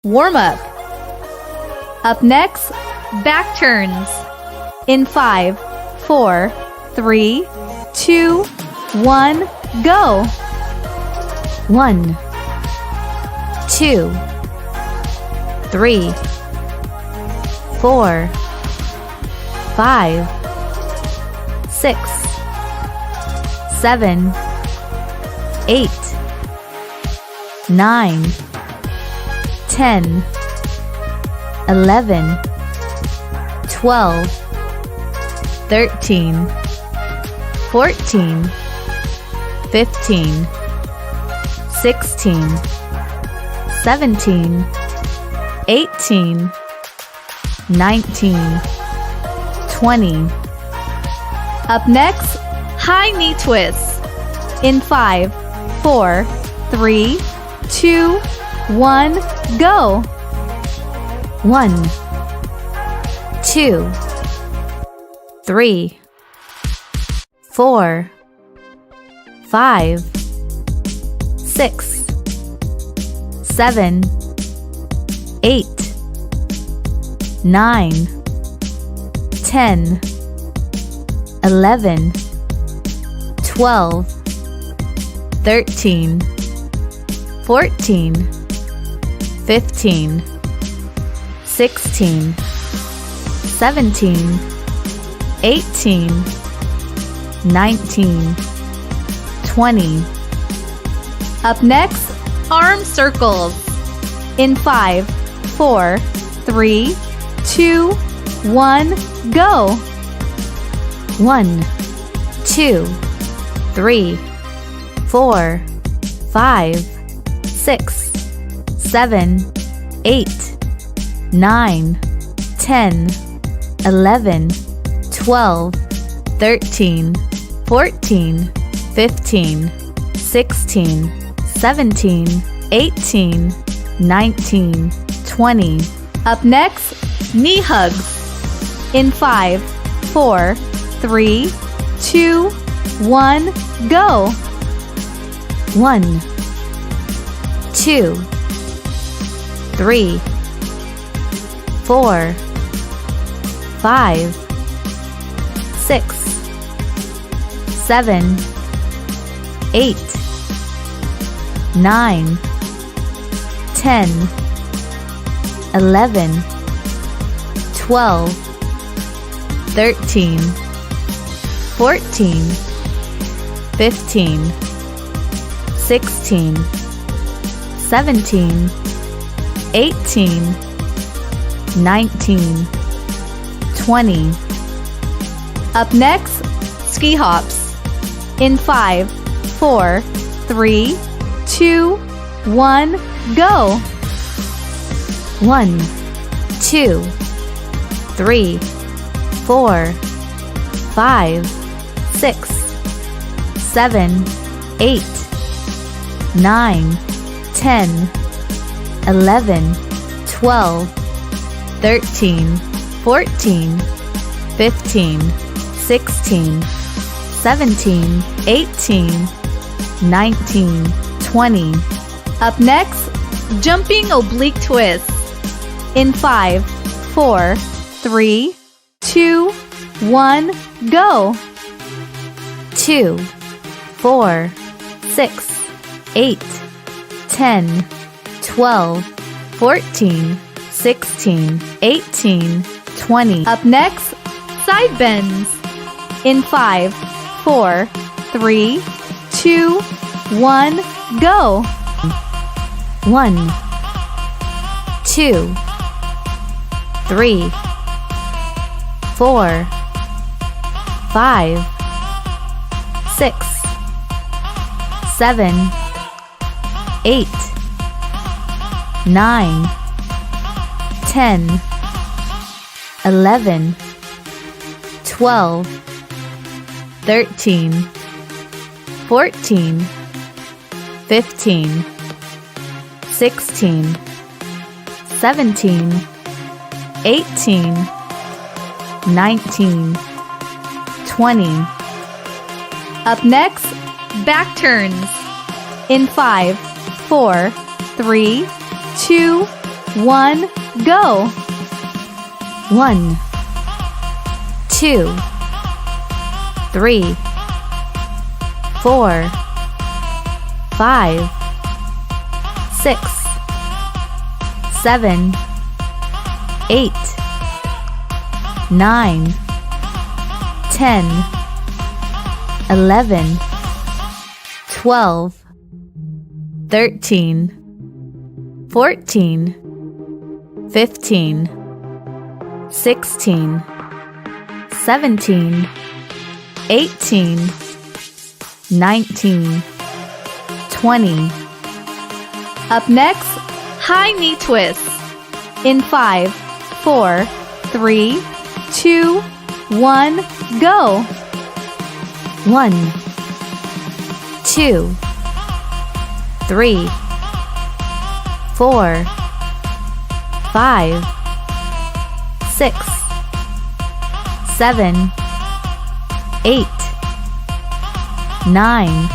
warm up. Up next, back turns. In 5, 4, 3, 2, 1, go. 1, 2, 3, 4, 5, 6, 7, 8, 9, 10, 11, 12, 13, 14, 15, 16, 17, 18, 19, 20. Up next, high knee twists. In 5, 4, 3, 2, 1, go. 1, 2, 3, 4, 5, 6, 7, 8, 9, 10, 11, 12, 13, 14, 15, 16, 17, 18, 19, 20. Up next, arm circles. In 5, 4, 3, 2, 1, go. 1, 2, 3, 4, 5, 6, 7, 8, 9, 10, 11, 12, 13, 14, 15, 16, 17, 18, 19, 20. Up next, knee hugs. In 5, 4, 3, 2, 1, go. 1, 2, 3, 4, 5, 6, 7, 8, 9, 10, 11, 12, 13, 14, 15, 16, 17, 18, 19, 20. Up next, ski hops. In 5, 4, 3, 2, 1, go. 1, 2, 3, 4, 5, 6, 7, 8, 9, 10, 11, 12, 13, 14, 15, 16, 17, 18, 19, 20. Up next, jumping oblique twists. In 5, 4, 3, 2, 1, go. 2, 4, 6, 8, 10, 12, 14, 16, 18, 20. Up next, side bends. In 5, 4, 3, 2, 1, go. 1, 2, 3, 4, 5, 6, 7, 8, 9, 10, 11, 12, 13, 14, 15, 16, 17, 18, 19, 20. Up next, back turns. In 5, 4, 3, 2, 1, go! 1, 2, 3, 4, 5, 6, 7, 8, 9, 10, 11, 12, 13, 14, 15, 16, 17, 18, 19, 20. Up next, high knee twists. In 5, 4, 3, 2, 1, go! 1, 2, 3, 4, 5, 6, 7, 8, 9,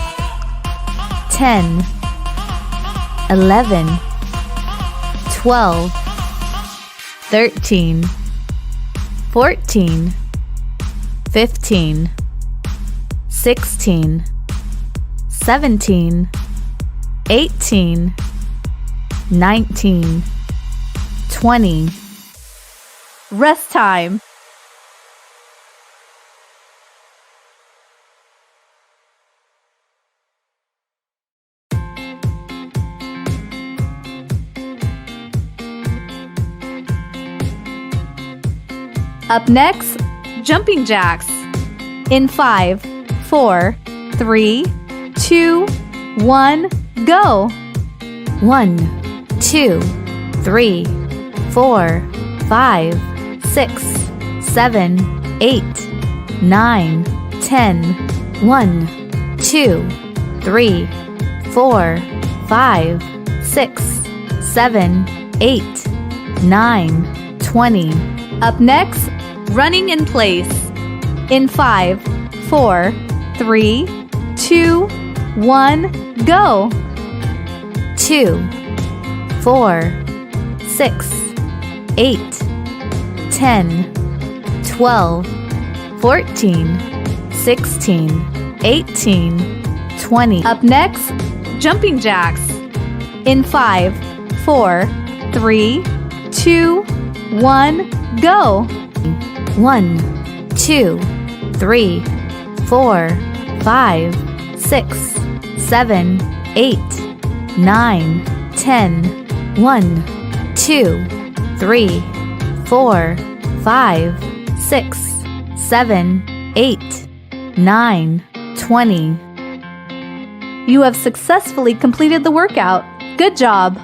10, 11, 12, 13, 14, 15, 16, 17, 18, 19, 20. Rest time. Up next, jumping jacks. In 5, 4, 3, 2, 1, go! 1, 2, 3, 4, 5, 6, 7, 8, 9, 10, 1, 2, 3, 4, 5, 6, 7, 8, 9, 20. Up next, running in place. In 5, 4, 3, 2, 1, go! 2, 4, 6, 8, 10, 12, 14, 16, 18, 20. Up next, jumping jacks. In 5, 4, 3, 2, 1, go! 1, 2, 3, 4, 5, 6, 7, 8, 9, 10, 1, 2, 3, 4, 5, 6, 7, 8, 9, 20. You have successfully completed the workout. Good job!